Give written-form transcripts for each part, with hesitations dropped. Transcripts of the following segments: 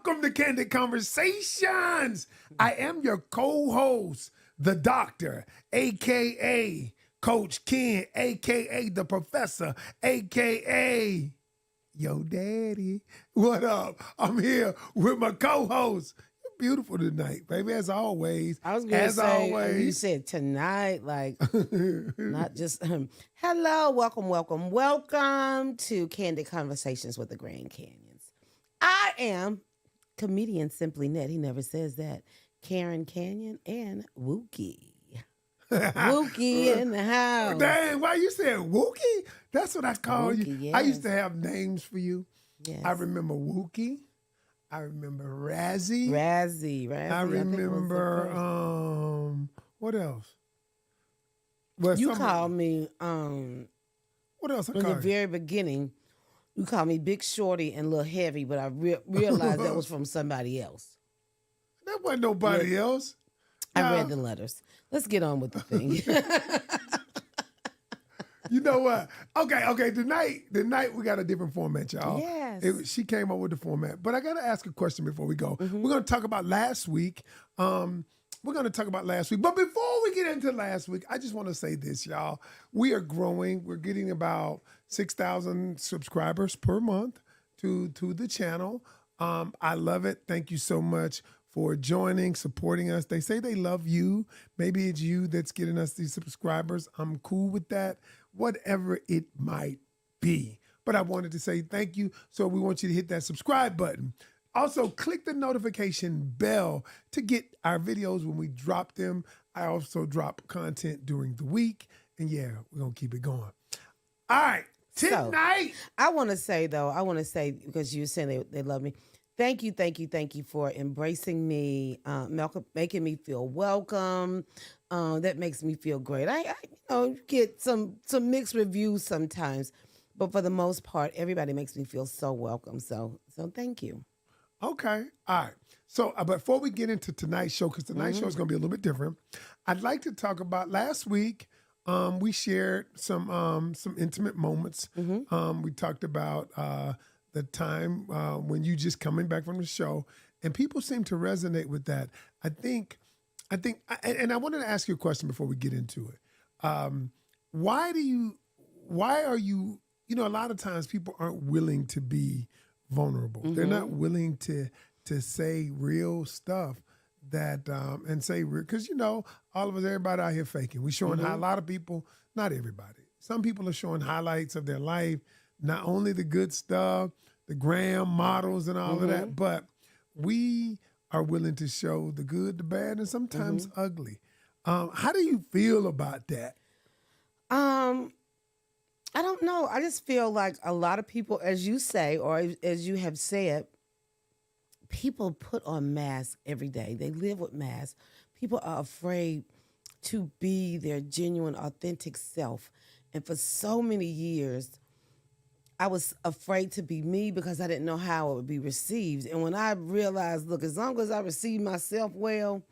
Welcome to Candid Conversations. I am your co-host, the doctor, a.k.a. Coach Ken, a.k.a. the professor, a.k.a. Yo daddy. What up? I'm here with my co-host. You're beautiful tonight, baby, as always. I was going to say, always. You said tonight, like, not just, hello, welcome to Candid Conversations with the Grand Canions. I am comedian Simply Net. He never says that. Karen Canyon and Wookie. Wookie in the house. Dang, why you said Wookie? That's what I call you. Wookie, I used yes. to have names for you. Yes. I remember Wookie. I remember Razzie. Razzie. I remember what else? Well, You called me what else? in the very beginning. You called me Big Shorty and Little Heavy, but I realized that was from somebody else. That wasn't nobody else. I read the letters. Let's get on with the thing. You know what? Okay. Tonight we got a different format, y'all. Yes. She came up with the format. But I got to ask a question before we go. Mm-hmm. We're going to talk about last week. But before we get into last week, I just want to say this, y'all. We are growing. We're getting about 6,000 subscribers per month to the channel. I love it. Thank you so much for joining, supporting us. They say they love you. Maybe it's you that's getting us these subscribers. I'm cool with that, whatever it might be. But I wanted to say thank you. So we want you to hit that subscribe button. Also, click the notification bell to get our videos when we drop them. I also drop content during the week. And yeah, we're going to keep it going. All right. Tonight. So, I want to say, because you're saying they love me. Thank you for embracing me, making me feel welcome. That makes me feel great. I get some mixed reviews sometimes, but for the most part, everybody makes me feel so welcome. So thank you. Okay. All right. So, but before we get into tonight's show, because tonight's show is going to be a little bit different, I'd like to talk about last week. We shared some intimate moments. We talked about the time when you just coming back from the show, and people seem to resonate with that. I think, and I wanted to ask you a question before we get into it. Why are you, a lot of times people aren't willing to be vulnerable. They're not willing to say real stuff that, and say real, because, all of us, everybody out here faking. We're showing a lot of people, not everybody. Some people are showing highlights of their life, not only the good stuff, the gram models and all of that, but we are willing to show the good, the bad, and sometimes ugly. How do you feel about that? I don't know. I just feel like a lot of people, as you say, or as you have said, people put on masks every day. They live with masks. People are afraid to be their genuine, authentic self. And for so many years, I was afraid to be me because I didn't know how it would be received. And when I realized, look, as long as I receive myself well,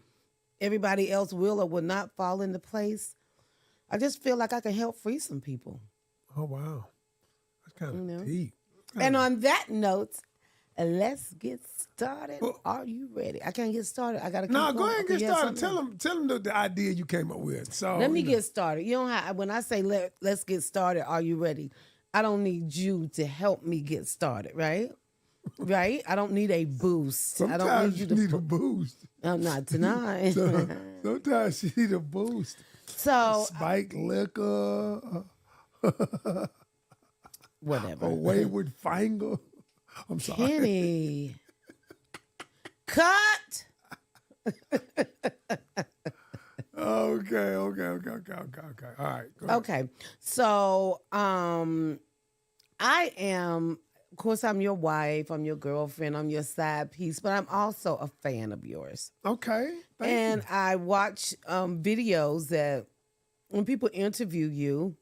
everybody else will or will not fall into place. I just feel like I can help free some people. Oh, wow. That's kind of deep. And on that note, let's get started. Well, are you ready? I can't get started. I got to. No, go ahead and get started. Tell them the idea you came up with. So let me get started. You don't have, when I say let's get started, are you ready? I don't need you to help me get started, right? Right? I don't need a boost. Sometimes I don't need you need a boost. Not tonight. Sometimes you need a boost. So spike liquor. Whatever. A wayward finger. I'm sorry. Kenny. Cut. Okay. All right. Go ahead. Okay. So, I am, of course, I'm your wife, I'm your girlfriend, I'm your side piece, but I'm also a fan of yours. Okay. Thank you. I watch videos that when people interview you,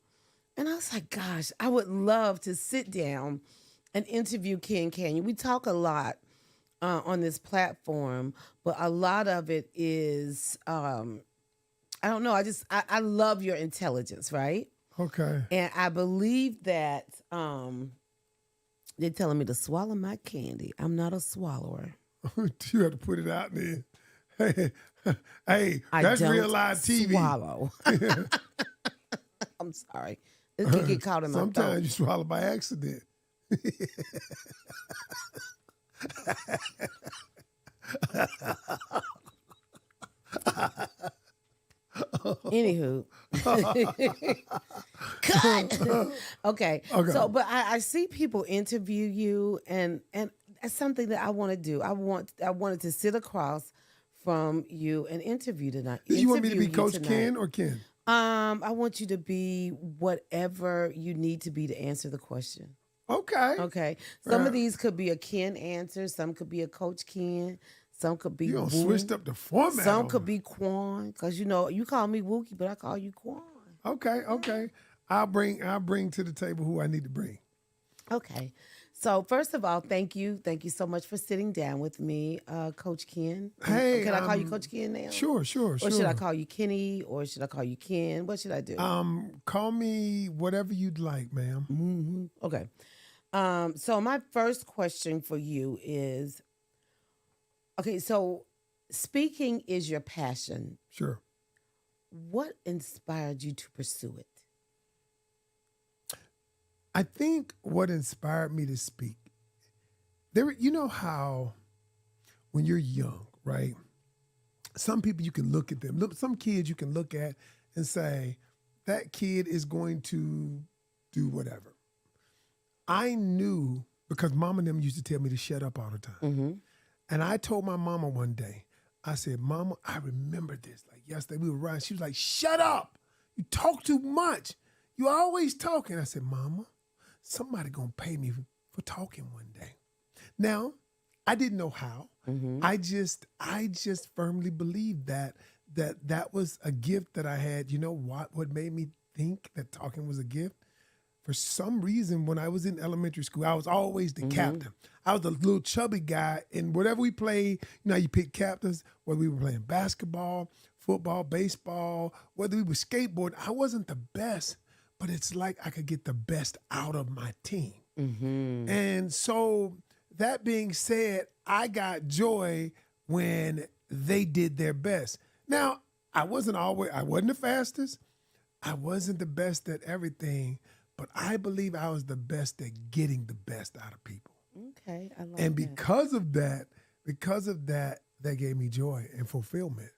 and I was like, gosh, I would love to sit down and interview Ken Canyon. We talk a lot on this platform, but a lot of it is, I don't know. I love your intelligence, right? Okay. And I believe that they're telling me to swallow my candy. I'm not a swallower. You have to put it out there. Hey, hey, I that's don't real live TV. swallow. I'm sorry. It can get caught in my Sometimes throat. you swallow by accident. Anywho. Cut. Okay. Okay. So, but I see people interview you, and that's something that I want to do. I wanted to sit across from you and interview tonight. Did you want me to be interview you Coach tonight. Ken or Ken? I want you to be whatever you need to be to answer the question. Okay. Okay. Some Right. of these could be a Ken answer. Some could be a Coach Ken. Some could be You don't Woo. switched up the format. Some on could me. be Quan, because you call me Wookie, but I call you Quan. Okay. I'll bring to the table who I need to bring. Okay. So first of all, thank you so much for sitting down with me, Coach Ken. Hey, Can I call you Coach Ken now? Sure. Or should I call you Kenny? Or should I call you Ken? What should I do? Call me whatever you'd like, ma'am. Mm-hmm. Okay. So my first question for you is, okay, so speaking is your passion. Sure. What inspired you to pursue it? I think what inspired me to speak, you know how when you're young, right? Some people you can look at them. Some kids you can look at and say, that kid is going to do whatever. I knew because mom and them used to tell me to shut up all the time. Mm-hmm. And I told my mama one day, I said, Mama, I remember this. Like yesterday we were riding. She was like, shut up. You talk too much. You always talking. I said, Mama, somebody gonna pay me for talking one day. Now, I didn't know how. Mm-hmm. I just firmly believed that was a gift that I had. You know what made me think that talking was a gift? For some reason, when I was in elementary school, I was always the captain. I was the little chubby guy, and whatever we played, you pick captains, whether we were playing basketball, football, baseball, whether we were skateboarding. I wasn't the best, but it's like I could get the best out of my team. Mm-hmm. And so that being said, I got joy when they did their best. Now, I wasn't the fastest. I wasn't the best at everything, but I believe I was the best at getting the best out of people. Okay, I like And that. because of that, that gave me joy and fulfillment,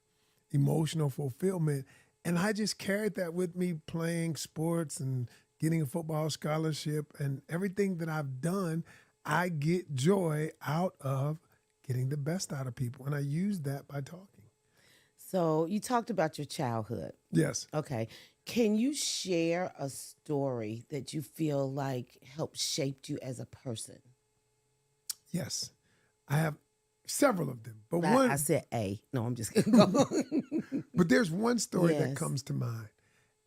emotional fulfillment. And I just carried that with me playing sports and getting a football scholarship and everything that I've done. I get joy out of getting the best out of people. And I use that by talking. So you talked about your childhood. Yes. Okay. Can you share a story that you feel like helped shape you as a person? Yes. I have several of them. But I said A. No, I'm just kidding. Go. but there's one story that Yes. comes to mind.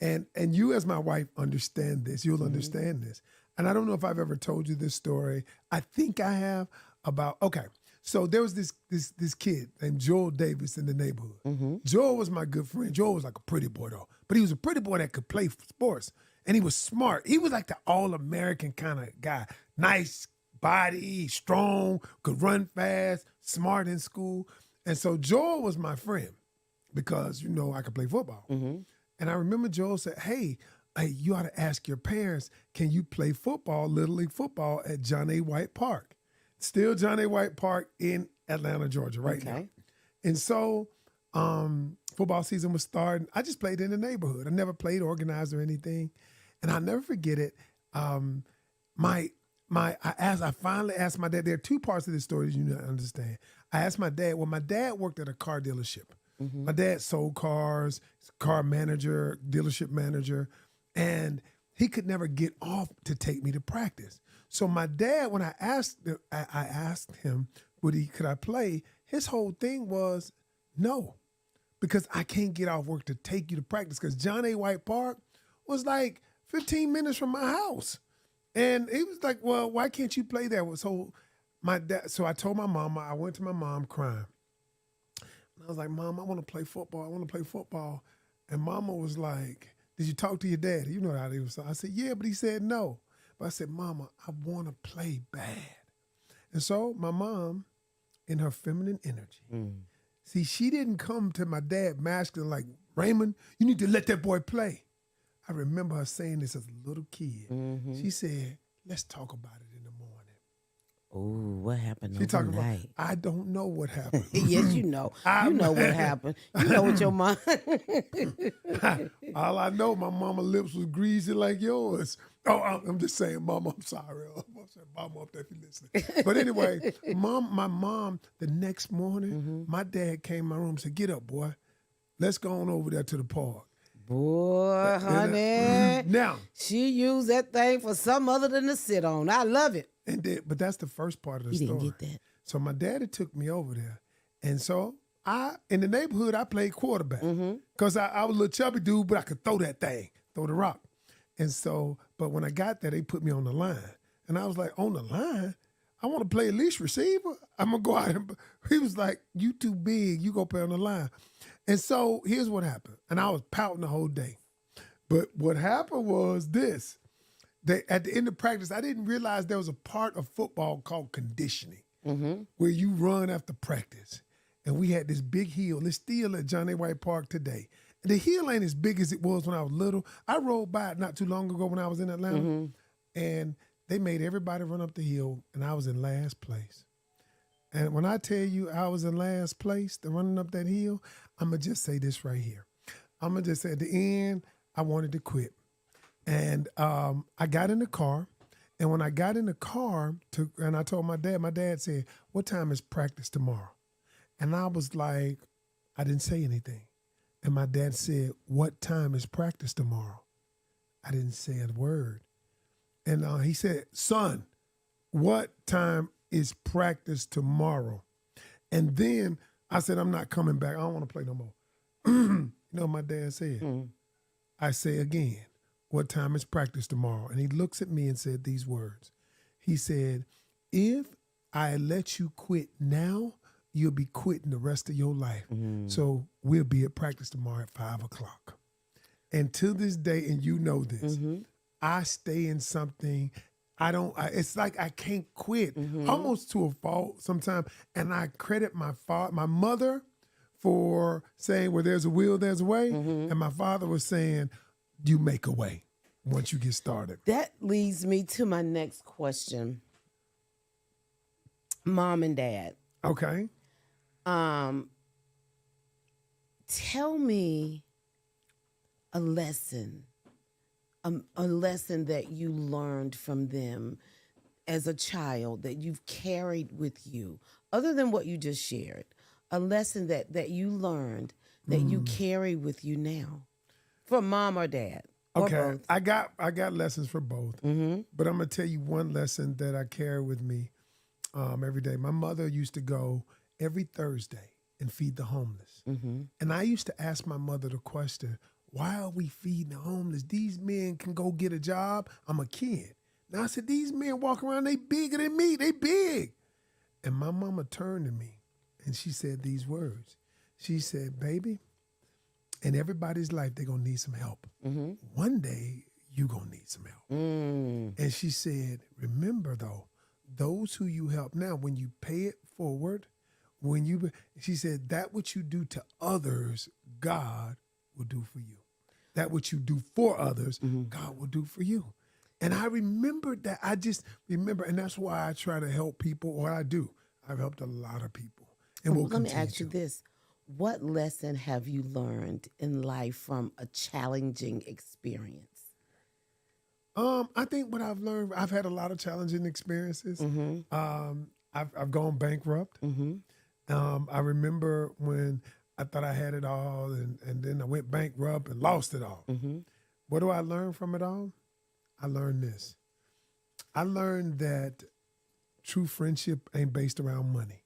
And you as my wife understand this. You'll understand this. And I don't know if I've ever told you this story. I think I have so there was this kid named Joel Davis in the neighborhood. Mm-hmm. Joel was my good friend. Joel was like a pretty boy though, but he was a pretty boy that could play sports and he was smart. He was like the all-American kind of guy. Nice body, strong, could run fast, smart in school. And so Joel was my friend because, I could play football. Mm-hmm. And I remember Joel said, hey, you ought to ask your parents, can you play football, Little League football at John A. White Park? Still John A. White Park in Atlanta, Georgia right now. And so football season was starting. I just played in the neighborhood. I never played organized or anything. And I'll never forget it. I finally asked my dad, there are two parts of this story that you need to understand. I asked my dad, my dad worked at a car dealership. Mm-hmm. My dad sold cars, car manager, dealership manager, and he could never get off to take me to practice. So my dad, when I asked him, could I play? His whole thing was no, because I can't get off work to take you to practice. Because John A. White Park was like 15 minutes from my house, and he was like, "Well, why can't you play there?" So I told my mama. I went to my mom crying. And I was like, "Mom, I want to play football. I want to play football." And Mama was like, "Did you talk to your daddy? You know how he was." I said, "Yeah," but he said no. But I said, "Mama, I want to play bad." And so my mom in her feminine energy. See, she didn't come to my dad masculine like, Raymond, you need to let that boy play. I remember her saying this as a little kid. She said, let's talk about it in the morning. Oh, what happened She talking about, overnight? I don't know what happened. Yes, you know. You know what happened. You know what your mom. All I know, my mama lips was greasy like yours. Oh, I'm just saying, Mama, I'm sorry. I'm saying, Mama, up there if you're listening. But anyway, my mom, the next morning, my dad came in my room and said, get up, boy. Let's go on over there to the park. Boy, honey. Now, she used that thing for something other than to sit on. I love it. but that's the first part of the You story. didn't get that. So my daddy took me over there. And so in the neighborhood, I played quarterback. Because I was a little chubby dude, but I could throw that thing, throw the rock. And so, but when I got there, they put me on the line. And I was like, on the line? I want to play at least receiver. I'm going to go out and, he was like, you too big. You go play on the line. And so here's what happened. And I was pouting the whole day. But what happened was this. At the end of practice, I didn't realize there was a part of football called conditioning, where you run after practice. And we had this big hill. It's still at John A. White Park today. And the hill ain't as big as it was when I was little. I rode by it not too long ago when I was in Atlanta. And they made everybody run up the hill, and I was in last place. And when I tell you I was in last place, running up that hill, I'm going to just say this right here. I'm going to just say at the end, I wanted to quit. And I got in the car. And when I got in the car, and I told my dad said, what time is practice tomorrow? And I was like, I didn't say anything. And my dad said, what time is practice tomorrow? I didn't say a word. And he said, son, what time is practice tomorrow? And then I said, I'm not coming back. I don't want to play no more. You know what my dad said? I say again, what time is practice tomorrow? And he looks at me and said these words. He said, if I let you quit now, you'll be quitting the rest of your life. So we'll be at practice tomorrow at 5 o'clock. And to this day, and you know this, I stay in something. It's like I can't quit, almost to a fault sometimes. And I credit my mother for saying, where there's a will, there's a way. And my father was saying, you make a way once you get started. That leads me to my next question. Mom and Dad. Okay. Tell me a lesson that you learned from them as a child that you've carried with you, other than what you just shared. A lesson that you learned that you carry with you now, from mom or dad. Okay, or both. I got lessons for both, but I'm gonna tell you one lesson that I carry with me every day. My mother used to go every Thursday and feed the homeless, and I used to ask my mother the question, why are we feeding the homeless? These men can go get a job. I'm a kid. Now I said, these men walk around, they bigger than me. They big. And my mama turned to me and she said these words. She said, baby, in everybody's life, they're going to need some help. One day, you're going to need some help. And she said, remember, though, those who you help now, when you pay it forward, she said, that what you do to others, God will do for you. That what you do for others, God will do for you. And I remembered that. I just remember, and that's why I try to help people, or I do. I've helped a lot of people. And we'll Let me ask you this. What lesson have you learned in life from a challenging experience? I think what I've learned, I've had a lot of challenging experiences. I've gone bankrupt. I remember when I thought I had it all, and then I went bankrupt and lost it all. What do I learn from it all? I learned this. I learned that true friendship ain't based around money.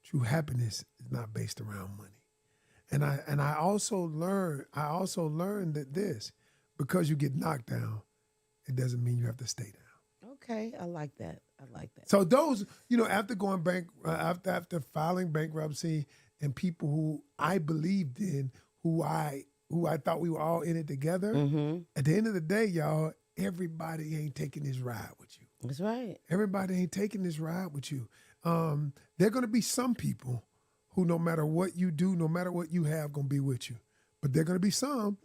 True happiness is not based around money. And I also learned that this, because you get knocked down, it doesn't mean you have to stay down. Okay, I like that. So those, after going after filing bankruptcy, and people who I believed in, who I thought we were all in it together, at the end of the day, y'all, everybody ain't taking this ride with you. That's right. Everybody ain't taking this ride with you. there are going to be some people who, no matter what you do, no matter what you have, going to be with you. But there are going to be some,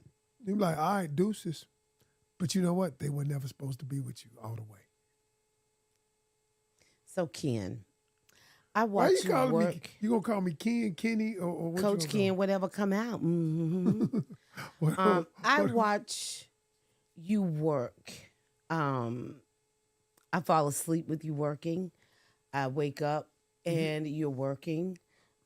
you're like, all right, deuces. But you know what? They were never supposed to be with you all the way. So, Ken, I Why watch you you calling work. me? You going to call me Ken, Kenny, or what Coach you Ken, whatever come out. what, I watch you work. I fall asleep with you working. I wake up and you're working.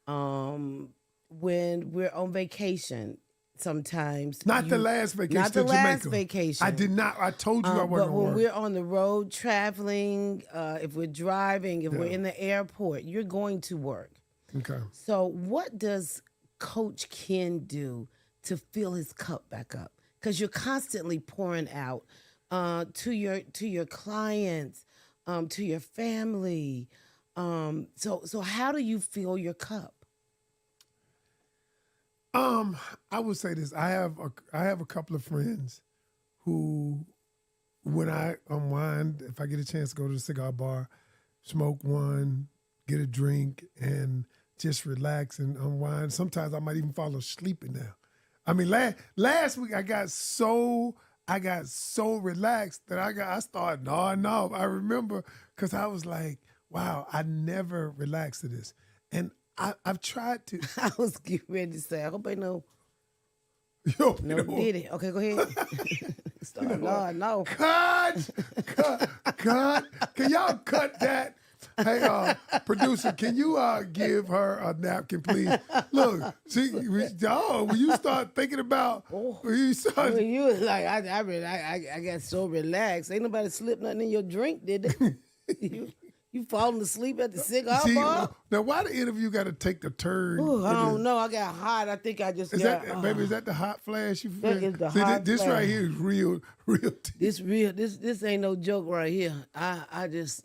When we're on vacation, sometimes Not the last vacation not to the last Jamaica. vacation. I did not. I told you I wasn't But going to when work. we're on the road traveling, if we're driving, if we're in the airport, you're going to work. Okay. So, what does Coach Ken do to fill his cup back up? Because you're constantly pouring out to your clients, to your family. So how do you fill your cup? I would say this. I have a couple of friends who, when I unwind, if I get a chance to go to the cigar bar, smoke one, get a drink, and just relax and unwind. Sometimes I might even fall asleep in there. I mean, last week I got so relaxed that I started nodding off. I remember because I was like, wow, I never relaxed to this, and I've tried to. I was getting ready to say, I hope I know. Yo, No, did it? Okay, go ahead. Start. No. Cut. Can y'all cut that? Hey, producer, can you give her a napkin, please? Look, when you start thinking about, when you start, When you was like, I got so relaxed. Ain't nobody slipped nothing in your drink, did they? You falling asleep at the cigar bar? now why the interview got to take the turn? Ooh, I don't know. I got hot. I think I just Is got. that, baby? Is that the hot flash you feel? That is the hot this flash. right here is real. This real. This ain't no joke right here. I just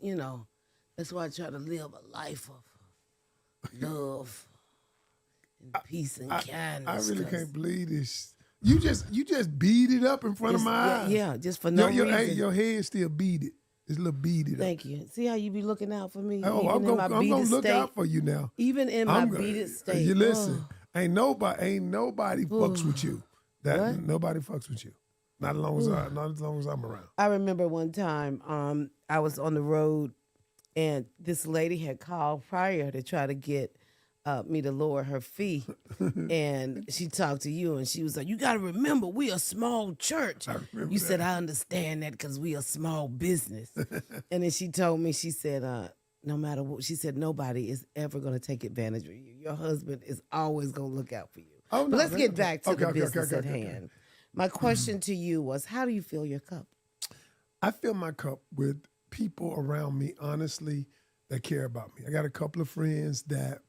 that's why I try to live a life of love and peace and I kindness. really can't believe this. You just beat it up in front of my eyes. Yeah, just for no reason. Hey, your head still beaded. It's a little beaded. Thank you. See how you be looking out for me? Oh, I'm gonna look out for you now. Even in my beaded state. You listen. Ain't nobody fucks with you. What? Nobody fucks with you. Not as long as I'm around. I remember one time I was on the road and this lady had called prior to try to get me to lower her fee. And she talked to you and she was like, you got to remember, we a small church. You said, I understand that because we a small business. And then she told me, she said, no matter what, she said, nobody is ever going to take advantage of you. Your husband is always going to look out for you. Oh, no, but let's get back to the okay, business at hand. My question to you was, how do you fill your cup? I fill my cup with people around me, honestly, that care about me. I got a couple of friends that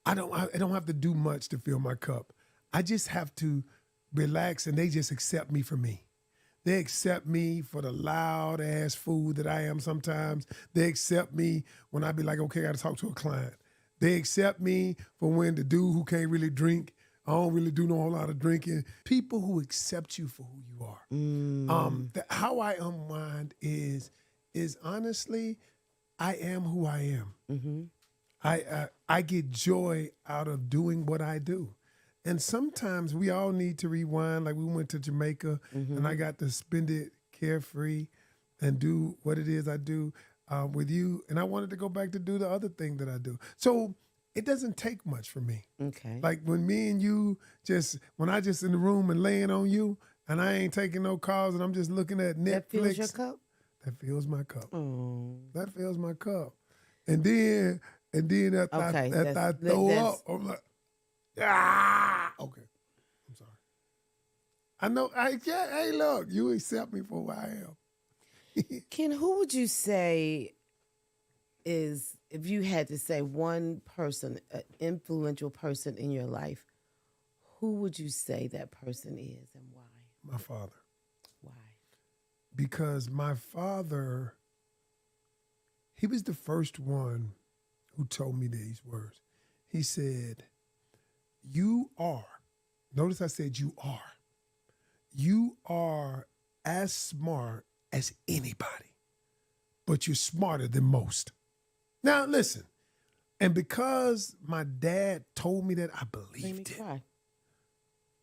I don't have to do much to fill my cup. I just have to relax and they just accept me for me. They accept me for the loud ass fool that I am sometimes. They accept me when I be like, okay, I gotta talk to a client. They accept me for when the dude who can't really drink, I don't really do no whole lot of drinking. People who accept you for who you are. How I unwind is honestly, I am who I am. Mm-hmm. I get joy out of doing what I do. And sometimes we all need to rewind. Like we went to Jamaica and I got to spend it carefree and do what it is I do with you. And I wanted to go back to do the other thing that I do. So it doesn't take much for me. Okay. Like when me and you when I just in the room and laying on you and I ain't taking no calls and I'm just looking at Netflix. That fills your cup? That fills my cup. Oh. That fills my cup. And then after I throw up, I'm like, okay. I'm sorry. I know. Hey, look, you accept me for who I am. Ken, who would you say is, if you had to say one person, an influential person in your life, who would you say that person is and why? My father. Why? Because my father, he was the first one who told me these words. He said, you are, notice I said you are as smart as anybody, but you're smarter than most. Now listen, And because my dad told me that, I Made me believed it. cry.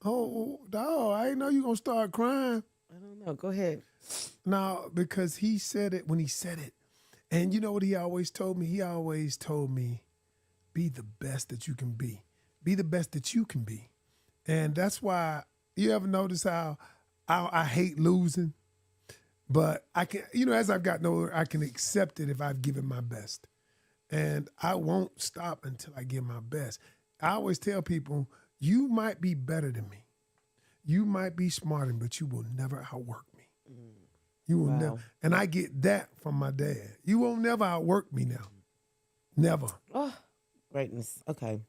Oh, dog, I didn't know you gonna start crying. I don't know. Go ahead. No, because he said it when he said it. And you know what he always told me? He always told me, be the best that you can be. Be the best that you can be. And that's why, you ever notice how I hate losing? But I can, as I've gotten older, I can accept it if I've given my best. And I won't stop until I give my best. I always tell people, you might be better than me. You might be smarter, but you will never outwork me. You will never. And I get that from my dad. You will never outwork me now. Never. Oh, greatness. Okay.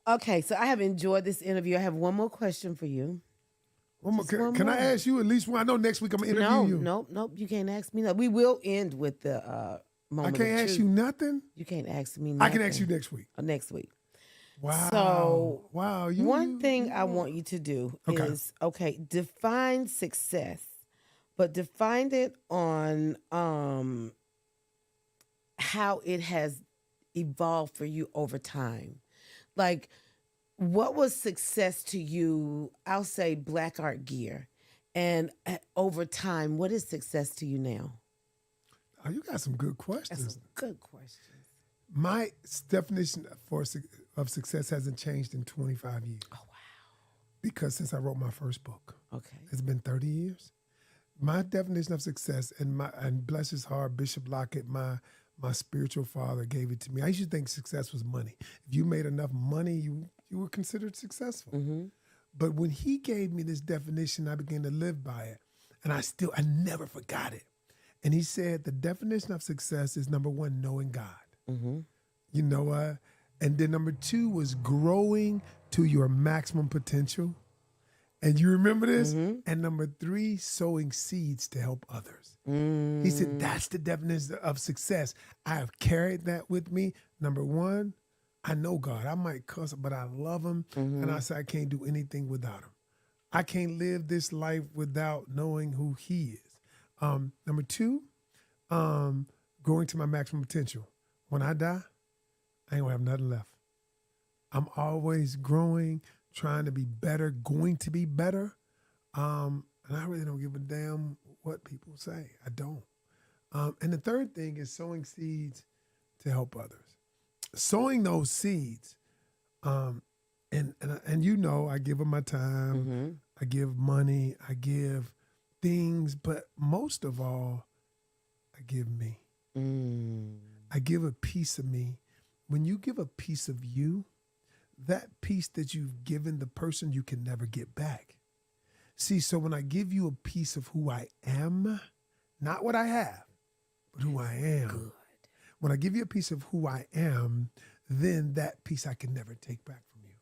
Okay, so I have enjoyed this interview. I have one more question for you. One more, Just one can I more. ask you at least one? I know next week I'm going to interview you. Nope. You can't ask me that. We will end with the I moment. can't of ask truth. you nothing? You can't ask me. I can nothing. ask you next week. Next week. Wow. So, wow. One thing I want you to do is define success, but define it on how it has evolved for you over time. Like, what was success to you? I'll say Black Art Gear. And over time, what is success to you now? Oh, you got some good That's questions. some good questions. My definition of success hasn't changed in 25 years. Oh, wow. Because since I wrote my first book, Okay. it's been 30 years. My definition of success, and bless his heart, Bishop Lockett, my spiritual father, gave it to me. I used to think success was money. If you made enough money, you were considered successful. Mm-hmm. But when he gave me this definition, I began to live by it. And I never forgot it. And he said the definition of success is, number one, knowing God. Mm-hmm. You know what? And then number two was growing to your maximum potential. And you remember this? Mm-hmm. And number three, sowing seeds to help others. He said, that's the definition of success. I have carried that with me. Number one, I know God. I might cuss, but I love him. And I say I can't do anything without him. I can't live this life without knowing who he is. Number two, growing to my maximum potential. When I die, I ain't gonna have nothing left. I'm always growing, trying to be better, going to be better. And I really don't give a damn what people say. I don't. And the third thing is sowing seeds to help others. Sowing those seeds, and I give them my time, I give money, I give things, but most of all, I give me. I give a piece of me. When you give a piece of you, that piece that you've given the person, you can never get back. See, so when I give you a piece of who I am, not what I have, but who I am. Good. When I give you a piece of who I am, then that piece I can never take back from you.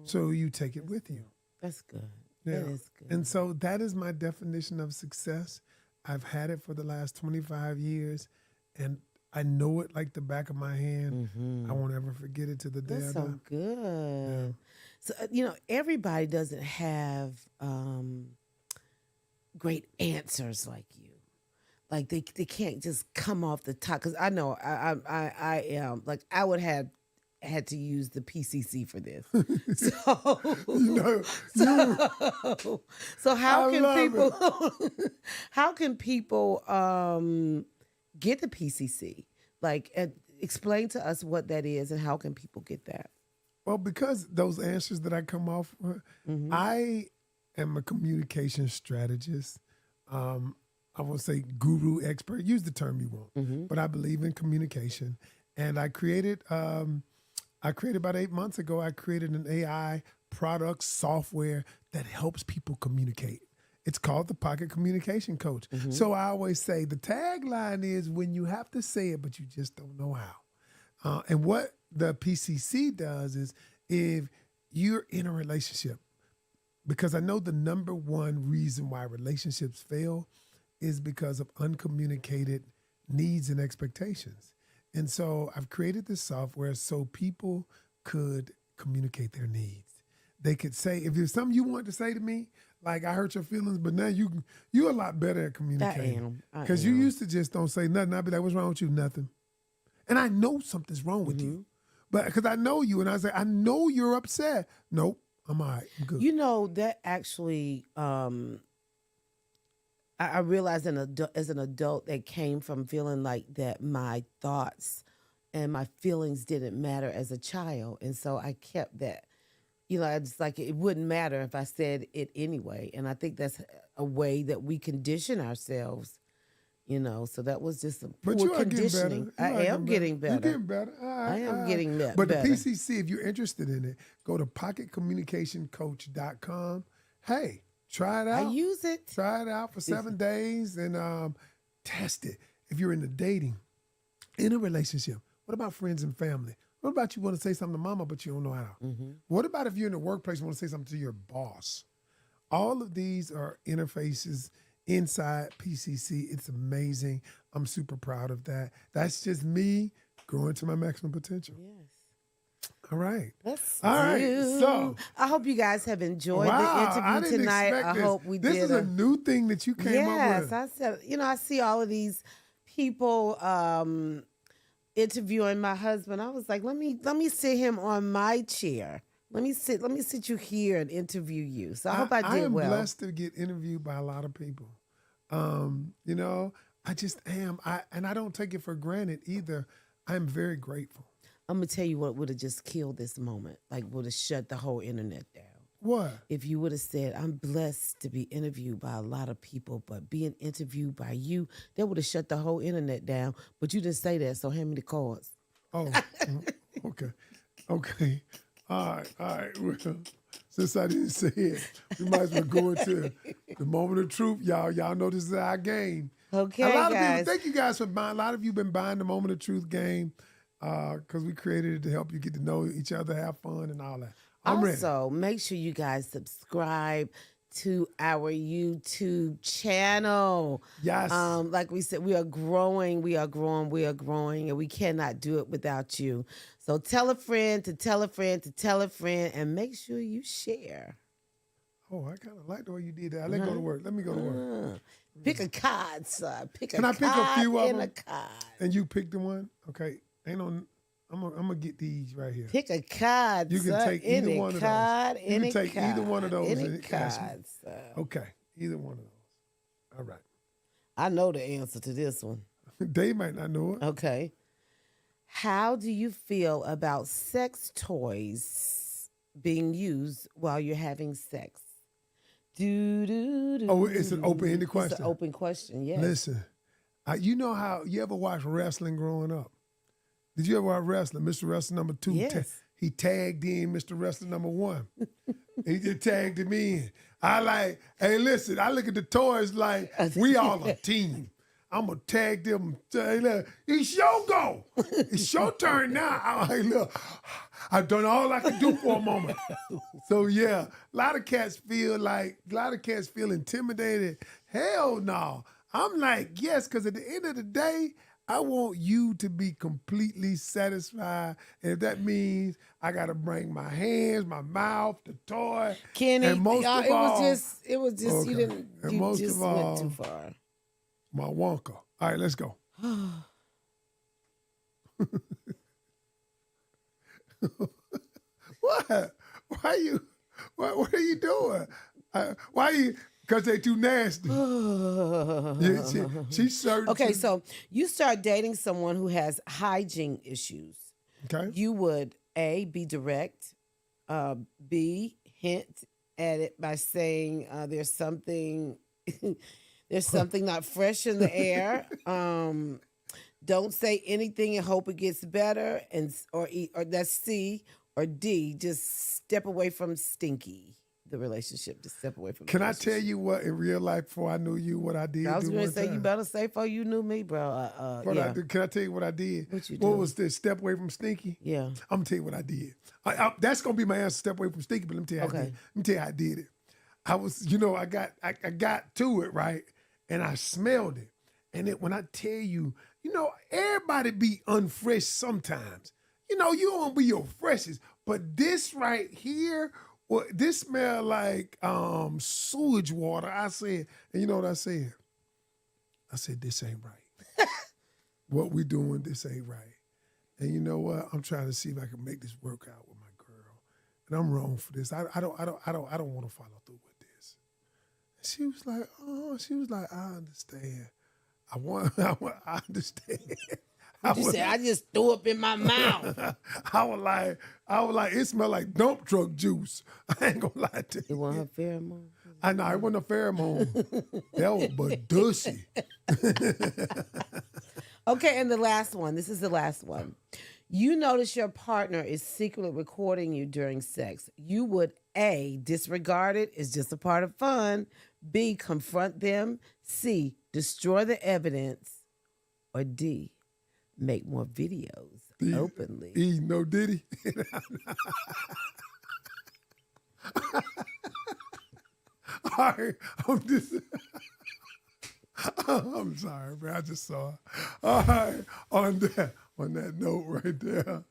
So you take it with you. That's good. Yeah. That is good. And so that is my definition of success. I've had it for the last 25 years, and I know it like the back of my hand. I won't ever forget it to the day That's I die. so good. So, everybody doesn't have great answers like you. Like they can't just come off the top. Because I know I am like I would have had to use the PCC for this. So how can people get the PCC? Like explain to us what that is and how can people get that? Well, because those answers that I come off with, I am a communication strategist. I won't say guru expert, use the term you want, but I believe in communication. And I created about 8 months ago, I created an AI product software that helps people communicate. It's called the Pocket Communication Coach. So I always say the tagline is when you have to say it, but you just don't know how. And what the PCC does is if you're in a relationship, because I know the number one reason why relationships fail is because of uncommunicated needs and expectations. And so I've created this software so people could communicate their needs. They could say, if there's something you want to say to me, like I hurt your feelings, but now you're a lot better at communicating. I Because you am. used to just don't say nothing. I'd be like, what's wrong with you? Nothing. And I know something's wrong with you. But because I know you, and I say, I know you're upset. Nope, I'm all right. I'm good. You know, that actually, I realized as an adult that came from feeling like that my thoughts and my feelings didn't matter as a child. And so I kept that. You know, it's like it wouldn't matter if I said it anyway. And I think that's a way that we condition ourselves, you know. So that was just a But poor you are getting better. conditioning. I am getting better. You're getting better. All right, I am all right. getting But better. the PCC, if you're interested in it, go to pocketcommunicationcoach.com. Hey, try it I out. use it. Try it out for 7 days and test it. If you're in the dating, in a relationship, what about friends and family? What about you want to say something to mama, but you don't know how? What about if you're in the workplace and want to say something to your boss? All of these are interfaces inside PCC. It's amazing. I'm super proud of that. That's just me growing to my maximum potential. Yes. All right. Let's All right. So, I hope you guys have enjoyed wow, the I interview didn't tonight. expect I this. hope we This did. is a new thing that you came up with. I said, you know, I see all of these people interviewing my husband. I was like, let me sit him on my chair. Let me sit you here and interview you. So I hope I did am well. blessed to get interviewed by a lot of people. You know, I just am. And I don't take it for granted either. I'm very grateful. I'm gonna tell you what would have just killed this moment. Like would have shut the whole internet down. What? If you would have said, I'm blessed to be interviewed by a lot of people, but being interviewed by you, that would have shut the whole internet down. But you didn't say that, so hand me the cards. Oh, okay. Okay. All right. Well, since I didn't say it, we might as well go into the moment of truth, y'all. Y'all know this is our game. Okay, a lot guys. of people, thank you guys for buying. A lot of you been buying the moment of truth game because we created it to help you get to know each other, have fun, and all that. I'm ready. Also, make sure you guys subscribe to our YouTube channel. Yes. Like we said, we are growing, and we cannot do it without you. So tell a friend to tell a friend to tell a friend, and make sure you share. Oh, I kind of like the way you did that. Let go to work. Let me go to work. Pick a card, son. Can I pick a few of them? A card. And you pick the one? Okay. Ain't no. I'm gonna get these right here. Pick a card. You can son. take either any one of card, those. You can take either one of those. Any and ask me. card, son. Okay, either one of those. All right. I know the answer to this one. They might not know it. Okay. How do you feel about sex toys being used while you're having sex? Oh, it's an open-ended question. It's an open question, yes. Listen, you know how you ever watch wrestling growing up? Did you ever watch wrestling? Mr. Wrestler number 2. Yes. He tagged in Mr. Wrestler number 1. He just tagged him in. Hey, listen, I look at the toys like we all a team. I'm going to tag them. Say, look, it's your go. It's your turn now. I'm like, look, I've done all I can do for a moment. So, yeah, a lot of cats feel intimidated. Hell no. I'm like, yes, because at the end of the day, I want you to be completely satisfied. And if that means I got to bring my hands, my mouth, the toy. Kenny, and most of it all, was just, okay. you didn't, And you most just of went all, too far. my Wonka. All right, let's go. What? What are you doing? Why are you? Because they too nasty. Yeah, she's certain. Okay, so you start dating someone who has hygiene issues. Okay. You would A, be direct, B, hint at it by saying there's something not fresh in the air. Don't say anything and hope it gets better, or that's C, or D, just step away from stinky. The relationship, to step away from. Can I tell you what in real life before I knew you, what I did? I was going to say time? you better say before you knew me, bro. Yeah. Can I tell you what I did? What you What do? was this? Step away from stinky? Yeah. I'm gonna tell you what I did. That's gonna be my answer. Step away from stinky. But let me tell you. How I did. Let me tell you how I did it. I was, I got to it right, and I smelled it. And when I tell you, everybody be unfresh sometimes. You don't want to be your freshest, but this right here. Well, this smelled like sewage water. I said, and you know what I said? I said, this ain't right. What we doing, this ain't right. And you know what? I'm trying to see if I can make this work out with my girl. And I'm wrong for this. I don't want to follow through with this. And she was like, I understand. I understand. You said I just threw up in my mouth. I was like, it smelled like dump truck juice. I ain't gonna lie to you. It wasn't her pheromone. I know it wasn't a pheromone. That was but dusty. Okay, and the last one. This is the last one. You notice your partner is secretly recording you during sex. You would A, disregard it. It's just a part of fun. B, confront them. C, destroy the evidence. Or D, make more videos openly. E, no Diddy. All right, I'm sorry, man. I just saw it. All right, on that note right there.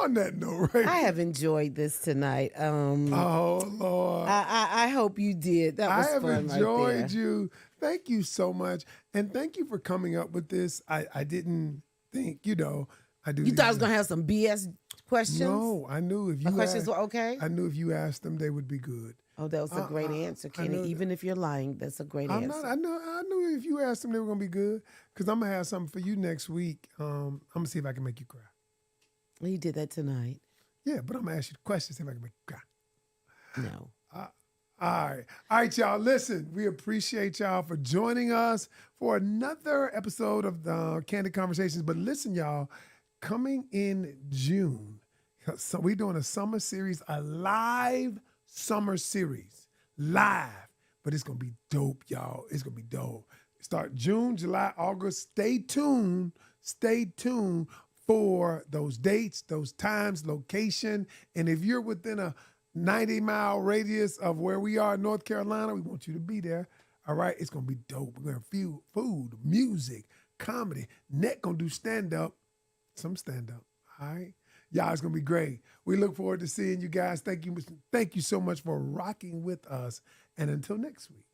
On that note right there. I have enjoyed this tonight. Oh Lord. I hope you did. That was I have fun enjoyed right there. you. Thank you so much. And thank you for coming up with this. I didn't think, I do. You thought I was gonna have some BS questions? No, I knew if you My questions asked, were okay? I knew if you asked them, they would be good. Oh, that was a great answer, Kenny. know Even if you're lying, that's a great I'm answer. not. I knew if you asked them, they were gonna be good. Because I'm gonna have something for you next week. I'm gonna see if I can make you cry. Well, you did that tonight. Yeah, but I'm gonna ask you the questions, see if I can make you cry. No. All right, y'all. Listen, we appreciate y'all for joining us for another episode of the Candid Conversations. But listen, y'all, coming in June, so we're doing a summer series, a live summer series, live. But it's gonna be dope, y'all. It's gonna be dope. Start June, July, August. Stay tuned. Stay tuned for those dates, those times, location, and if you're within a 90-mile radius of where we are in North Carolina, we want you to be there. All right, it's gonna be dope. We're gonna have food, music, comedy. Net gonna do stand-up, some stand-up. All right, y'all, it's gonna be great. We look forward to seeing you guys. Thank you so much for rocking with us. And until next week.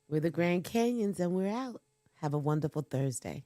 We're the Grand Canyons and we're out. Have a wonderful Thursday.